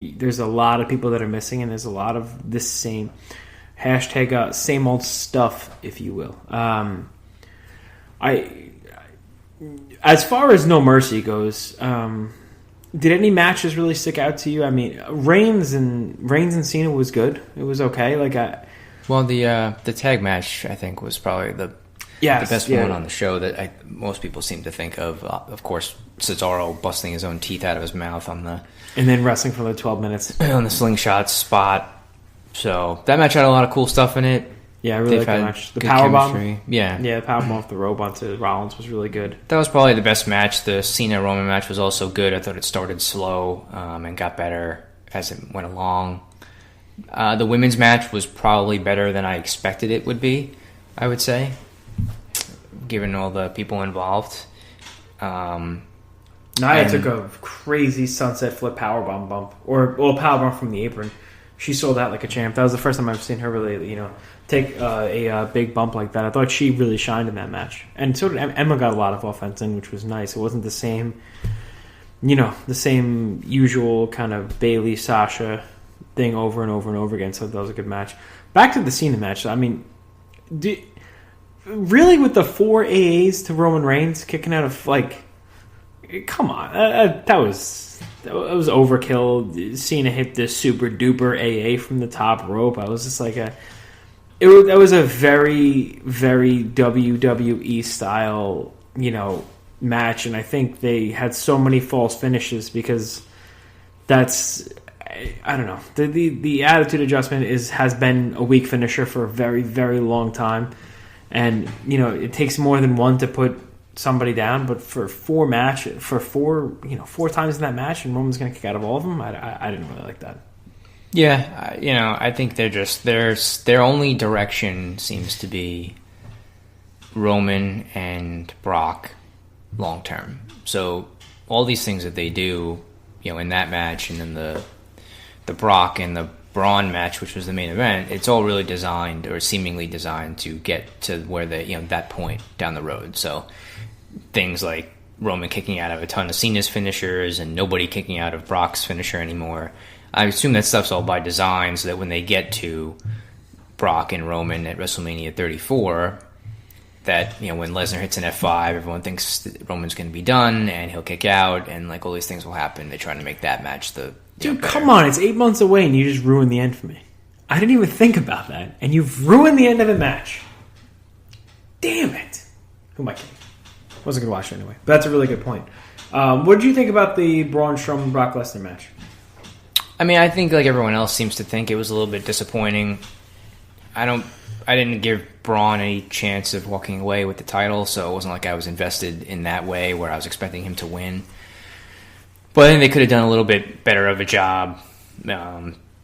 there's a lot of people that are missing, and there's a lot of this same hashtag same old stuff, if you will. I as far as No Mercy goes, did any matches really stick out to you? I mean, Reigns and Cena was good. It was okay. Well, the tag match I think was probably the best one on the show that most people seem to think of. Of course, Cesaro busting his own teeth out of his mouth and then wrestling for like 12 minutes on the slingshot spot. So that match had a lot of cool stuff in it. Yeah, I really like that match. The powerbomb. Yeah, the powerbomb off the rope onto Rollins was really good. That was probably the best match. The Cena-Roman match was also good. I thought it started slow and got better as it went along. The women's match was probably better than I expected it would be, I would say, given all the people involved. Nia took a crazy sunset flip powerbomb bump, or powerbomb from the apron. She sold out like a champ. That was the first time I've seen her really, take a big bump like that. I thought she really shined in that match, and so did Emma. Got a lot of offense in, which was nice. It wasn't the same, the same usual kind of Bayley Sasha thing over and over and over again. So that was a good match. Back to the Cena match. I mean, really with the 4 AAs to Roman Reigns kicking out of come on, that was overkill. Cena hit this super duper AA from the top rope. I was just like that was a very, very WWE style, match, and I think they had so many false finishes because that's, I don't know. The attitude adjustment has been a weak finisher for a very, very long time, and it takes more than one to put somebody down. But for four times in that match, and Roman's going to kick out of all of them, I didn't really like that. Yeah, I think they're just their only direction seems to be Roman and Brock long term. So all these things that they do, in that match, and then the Brock and the Braun match, which was the main event, it's all really designed, or seemingly designed, to get to where that point down the road. So things like Roman kicking out of a ton of Cena's finishers and nobody kicking out of Brock's finisher anymore. I assume that stuff's all by design, so that when they get to Brock and Roman at WrestleMania 34, that when Lesnar hits an F5, everyone thinks that Roman's going to be done and he'll kick out, and all these things will happen. They're trying to make that match Dude, come on, it's 8 months away and you just ruined the end for me. I didn't even think about that, and you've ruined the end of the match. Damn it. Who am I kidding? Wasn't going to watch it anyway, but that's a really good point. What did you think about the Braun Strowman Brock Lesnar match? I mean, I think like everyone else seems to think, it was a little bit disappointing. I didn't give Braun any chance of walking away with the title, so it wasn't like I was invested in that way where I was expecting him to win. But I think they could have done a little bit better of a job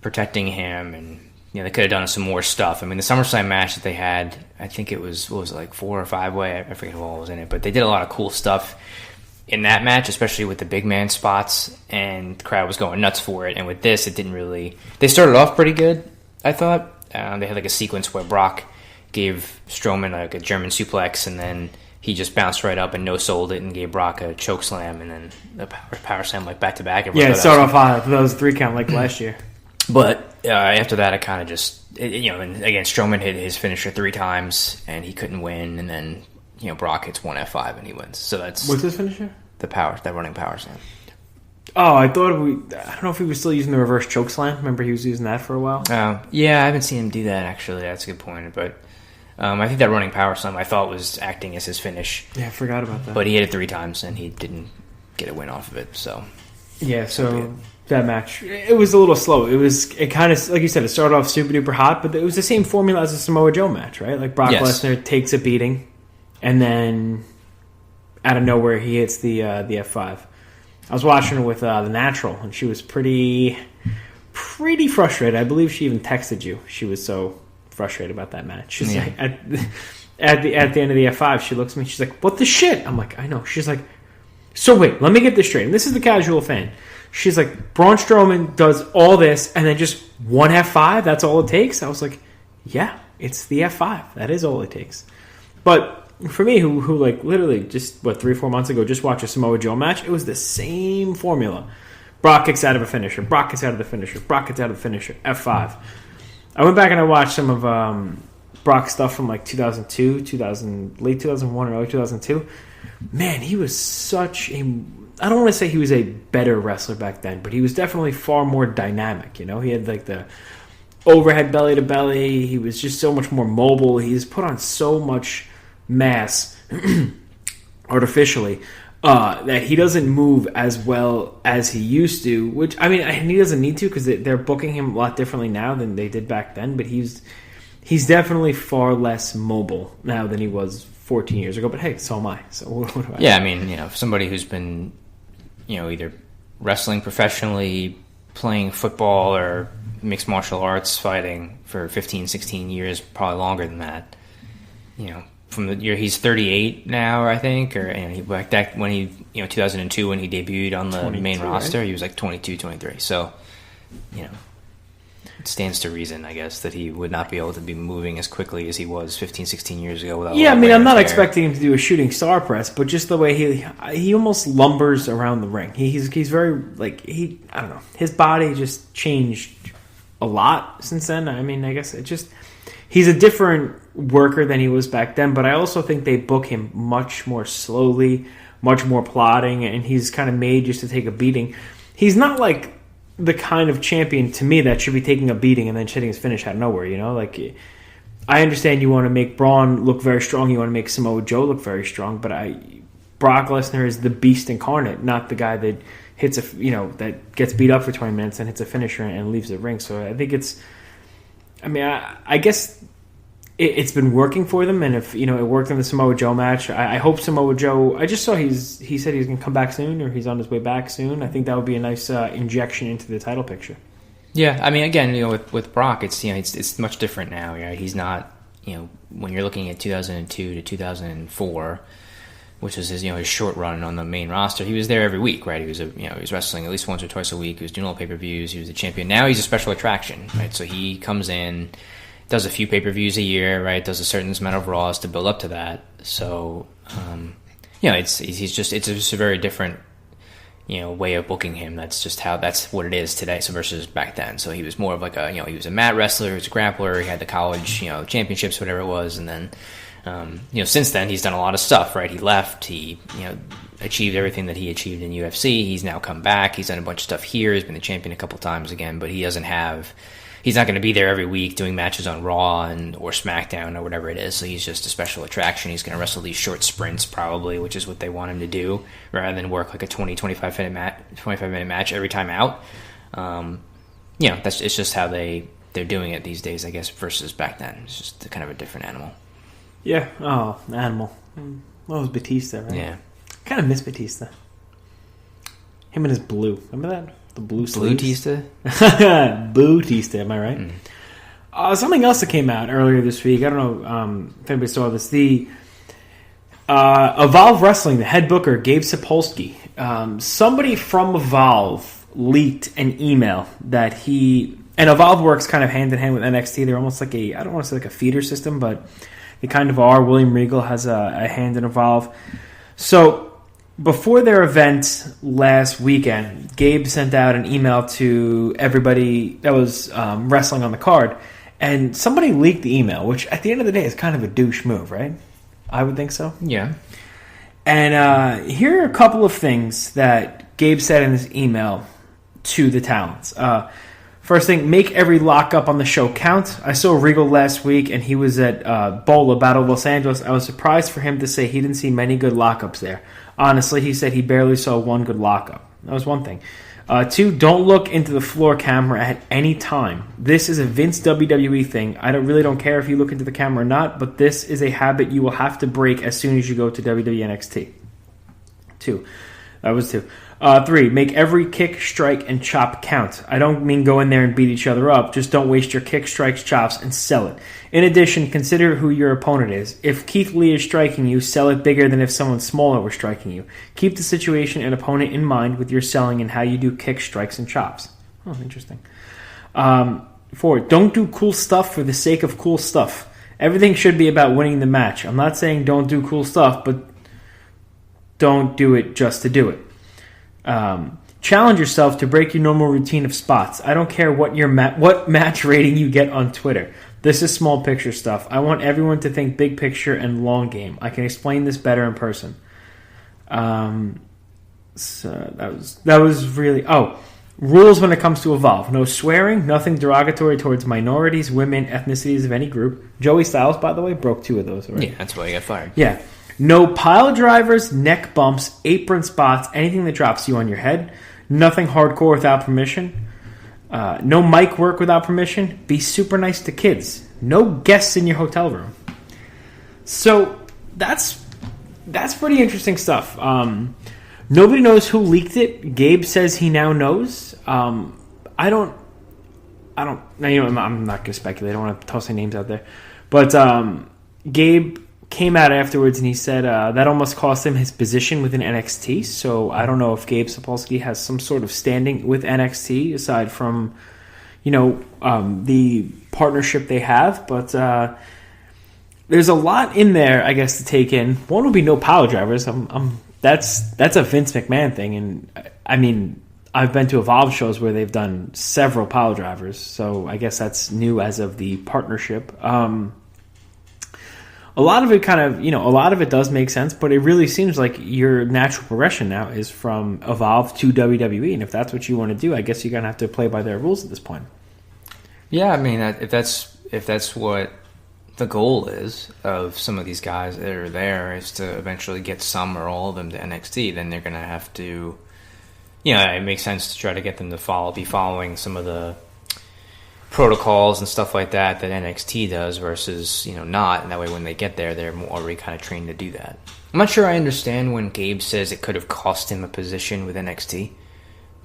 protecting him, and they could have done some more stuff. I mean, the SummerSlam match that they had, I think it was 4 or 5 way. I forget who all was in it, but they did a lot of cool stuff in that match, especially with the big man spots, and the crowd was going nuts for it. And with this, it didn't really... They started off pretty good, I thought. They had a sequence where Brock gave Strowman a German suplex, and then he just bounced right up and no-sold it and gave Brock a choke slam, and then a power slam back-to-back. Yeah, it started off hot. That was a 3 count like last year. But after that, I kind of just... and again, Strowman hit his finisher 3 times, and he couldn't win, and then... Brock hits 1 F5 and he wins. So that's... What's his finisher? That running power slam. Oh, I don't know if he was still using the reverse choke slam. Remember he was using that for a while? Yeah, I haven't seen him do that, actually. That's a good point. But I think that running power slam I thought was acting as his finish. Yeah, I forgot about that. But he hit it 3 times and he didn't get a win off of it. So yeah, that match, it was a little slow. It kind of, like you said, it started off super duper hot, but it was the same formula as a Samoa Joe match, right? Like Brock Lesnar takes a beating, and then out of nowhere he hits the F5. I was watching her with the Natural, and she was pretty frustrated. I believe she even texted you. She was so frustrated about that match. She's like, at the end of the F5, she looks at me. She's like, "What the shit?" I'm like, "I know." She's like, "So wait, let me get this straight." And this is the casual fan. She's like, "Braun Strowman does all this, and then just 1 F5. That's all it takes." I was like, "Yeah, it's the F5. That is all it takes." But for me, who like literally just 3-4 months ago just watched a Samoa Joe match, it was the same formula. Brock kicks out of a finisher. Brock gets out of the finisher. Brock gets out of the finisher. F5. I went back and I watched some of Brock's stuff from like 2002, late 2001 or early 2002. Man, he was such a... I don't want to say he was a better wrestler back then, but he was definitely far more dynamic. You know, he had like the overhead belly to belly. He was just so much more mobile. He's put on so much mass artificially that he doesn't move as well as he used to. Which, I mean, and he doesn't need to because they're booking him a lot differently now than they did back then. But he's definitely far less mobile now than he was 14 years ago. But hey, so am I. So what do I? Yeah, I mean, somebody who's been, either wrestling professionally, playing football, or mixed martial arts fighting for 15, 16 years, probably longer than that. From the year he's 38 now, I think, or back that when he 2002 when he debuted on the main roster, right? He was like 22, 23. So, it stands to reason, I guess, that he would not be able to be moving as quickly as he was 15, 16 years ago. Without I'm not expecting him to do a shooting star press, but just the way he almost lumbers around the ring. He's very I don't know. His body just changed a lot since then. I mean, I guess he's a different worker than he was back then, but I also think they book him much more slowly, much more plodding, and he's kind of made just to take a beating. He's not like the kind of champion to me that should be taking a beating and then hitting his finish out of nowhere, I understand you want to make Braun look very strong, you want to make Samoa Joe look very strong, but Brock Lesnar is the beast incarnate, not the guy that hits that gets beat up for 20 minutes and hits a finisher and leaves the ring. So I think I guess it's been working for them, and if it worked in the Samoa Joe match, I hope Samoa Joe. I just saw he said he's going to come back soon, or he's on his way back soon. I think that would be a nice injection into the title picture. Yeah, I mean, again, with Brock, it's much different now. Right? He's not when you're looking at 2002 to 2004, which was his short run on the main roster. He was there every week, right? He was he was wrestling at least once or twice a week. He was doing all pay-per-views. He was the champion. Now he's a special attraction, right? So he comes in, does a few pay-per-views a year, right? Does a certain amount of Raws to build up to that. So, it's just a very different, way of booking him. That's what it is today. So versus back then. So he was more of like he was a mat wrestler, he was a grappler, he had the college, championships, whatever it was, and then, since then he's done a lot of stuff, right? He left, he, achieved everything that he achieved in UFC. He's now come back. He's done a bunch of stuff here. He's been the champion a couple times again, but he's not going to be there every week doing matches on Raw or SmackDown or whatever it is. So he's just a special attraction. He's going to wrestle these short sprints probably, which is what they want him to do, rather than work like a 25 minute match every time out. It's just how they're doing it these days, I guess, versus back then. It's just kind of a different animal. Yeah. Oh, animal. Well, it was Batista, right? Yeah. I kind of miss Batista. Him and his blue. Remember that? The blue sleeves. Bootista, am I right? Something else that came out earlier this week. I don't know if anybody saw this. The Evolve Wrestling, the head booker, Gabe Sapolsky. Somebody from Evolve leaked an email that he... And Evolve works kind of hand-in-hand with NXT. They're almost like I don't want to say like a feeder system, but they kind of are. William Regal has a hand in Evolve. So... Before their event last weekend, Gabe sent out an email to everybody that was wrestling on the card, and somebody leaked the email, which at the end of the day is kind of a douche move, right? I would think so. Yeah. And here are a couple of things that Gabe said in his email to the talents. First thing, make every lockup on the show count. I saw Regal last week, and he was at Bola Battle Los Angeles. I was surprised for him to say he didn't see many good lockups there. Honestly, he said he barely saw one good lockup. That was one thing. 2, don't look into the floor camera at any time. This is a Vince WWE thing. I really don't care if you look into the camera or not, but this is a habit you will have to break as soon as you go to WWE NXT. 2. That was 2. 3, make every kick, strike, and chop count. I don't mean go in there and beat each other up. Just don't waste your kick, strikes, chops, and sell it. In addition, consider who your opponent is. If Keith Lee is striking you, sell it bigger than if someone smaller were striking you. Keep the situation and opponent in mind with your selling and how you do kicks, strikes, and chops. Oh, interesting. 4, don't do cool stuff for the sake of cool stuff. Everything should be about winning the match. I'm not saying don't do cool stuff, but don't do it just to do it. Challenge yourself to break your normal routine of spots. I don't care what what match rating you get on Twitter. This is small picture stuff. I want everyone to think big picture and long game. I can explain this better in person. So that was really... Oh, rules when it comes to Evolve. No swearing, nothing derogatory towards minorities, women, ethnicities of any group. Joey Styles, by the way, broke 2 of those already. Yeah, that's why he got fired. Yeah. No pile drivers, neck bumps, apron spots, anything that drops you on your head. Nothing hardcore without permission. No mic work without permission. Be super nice to kids. No guests in your hotel room. So that's pretty interesting stuff. Nobody knows who leaked it. Gabe says he now knows. I don't. Now, I'm not going to speculate. I don't want to toss any names out there. But Gabe came out afterwards and he said that almost cost him his position within NXT. So I don't know if Gabe Sapolsky has some sort of standing with NXT aside from, the partnership they have. But there's a lot in there, I guess, to take in. One would be no pile drivers. That's a Vince McMahon thing, and I mean, I've been to Evolve shows where they've done several pile drivers, so I guess that's new as of the partnership. A lot of it a lot of it does make sense, but it really seems like your natural progression now is from Evolve to WWE, and if that's what you want to do, I guess you're going to have to play by their rules at this point. Yeah, I mean, if that's what the goal is of some of these guys that are there is to eventually get some or all of them to NXT, then they're going to have to, it makes sense to try to get them to be following some of the protocols and stuff like that NXT does versus, not. And that way when they get there, they're already kind of trained to do that. I'm not sure I understand when Gabe says it could have cost him a position with NXT.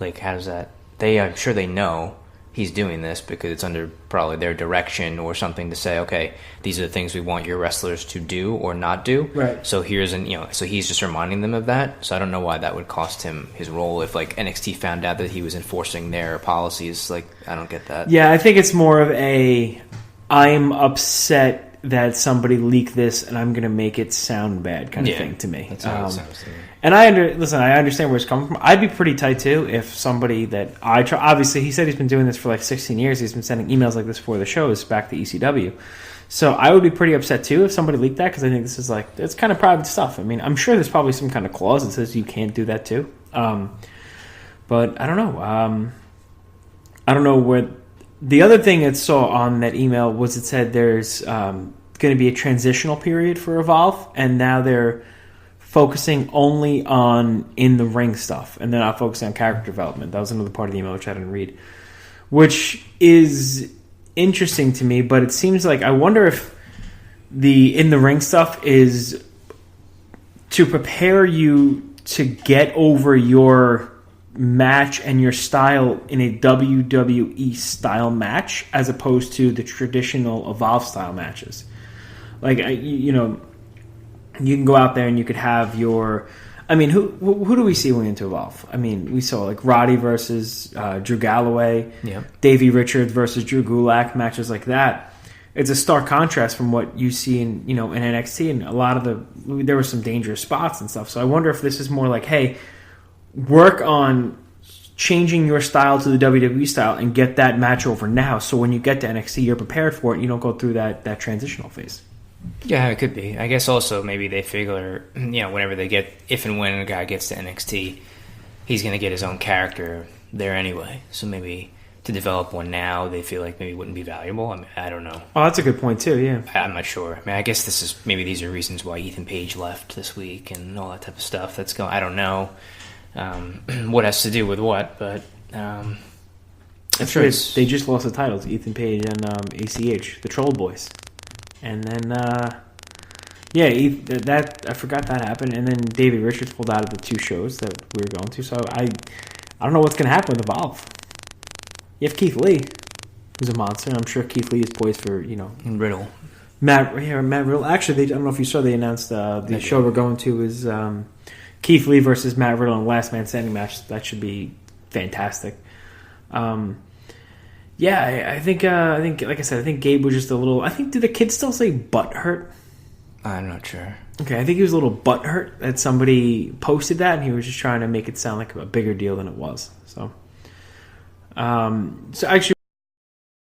Like, how does that... I'm sure they know he's doing this because it's under probably their direction or something to say, okay, these are the things we want your wrestlers to do or not do. Right. So so he's just reminding them of that. So I don't know why that would cost him his role if like NXT found out that he was enforcing their policies. Like, I don't get that. Yeah, I think it's more of I'm upset that somebody leaked this and I'm going to make it sound bad kind of thing to me. That's what it sounds to me. And I understand where it's coming from. I'd be pretty tight too if somebody that I try. Obviously, he said he's been doing this for like 16 years. He's been sending emails like this for the shows back to ECW. So I would be pretty upset too if somebody leaked that because I think this is it's kind of private stuff. I mean, I'm sure there's probably some kind of clause that says you can't do that too. But I don't know. I don't know where. The other thing it saw on that email was it said there's going to be a transitional period for Evolve, and now they're focusing only on in-the-ring stuff, and they're not focusing on character development. That was another part of the email which I didn't read, which is interesting to me, but it seems like I wonder if the in-the-ring stuff is to prepare you to get over your match and your style in a WWE style match as opposed to the traditional Evolve style matches. Like, you can go out there and you could have your... I mean, who do we see when into Evolve? I mean, we saw like Roddy versus Drew Galloway, Davey Richards versus Drew Gulak, matches like that. It's a stark contrast from what you see in in NXT, and a lot of there were some dangerous spots and stuff. So I wonder if this is more like, hey, work on changing your style to the WWE style and get that match over now. So when you get to NXT, you're prepared for it. And you don't go through that transitional phase. Yeah, it could be. I guess also maybe they figure, whenever if and when a guy gets to NXT, he's going to get his own character there anyway. So maybe to develop one now, they feel like maybe wouldn't be valuable. I mean, I don't know. Oh, that's a good point too, yeah. I'm not sure. I mean, I guess these are reasons why Ethan Page left this week and all that type of stuff that's going. I don't know what has to do with what, but I'm sure they just lost the titles, Ethan Page and ACH, the Troll Boys. And then, I forgot that happened. And then Davey Richards pulled out of the 2 shows that we were going to. So I don't know what's going to happen with Evolve. You have Keith Lee, who's a monster. I'm sure Keith Lee is poised for, And Riddle. Matt Riddle. Actually, I don't know if you saw, they announced the show we're going to is Keith Lee versus Matt Riddle in a Last Man Standing match. That should be fantastic. Yeah, I think, like I said, I think Gabe was just a little... do the kids still say butt hurt? I'm not sure. Okay, I think he was a little butthurt that somebody posted that, and he was just trying to make it sound like a bigger deal than it was. So actually,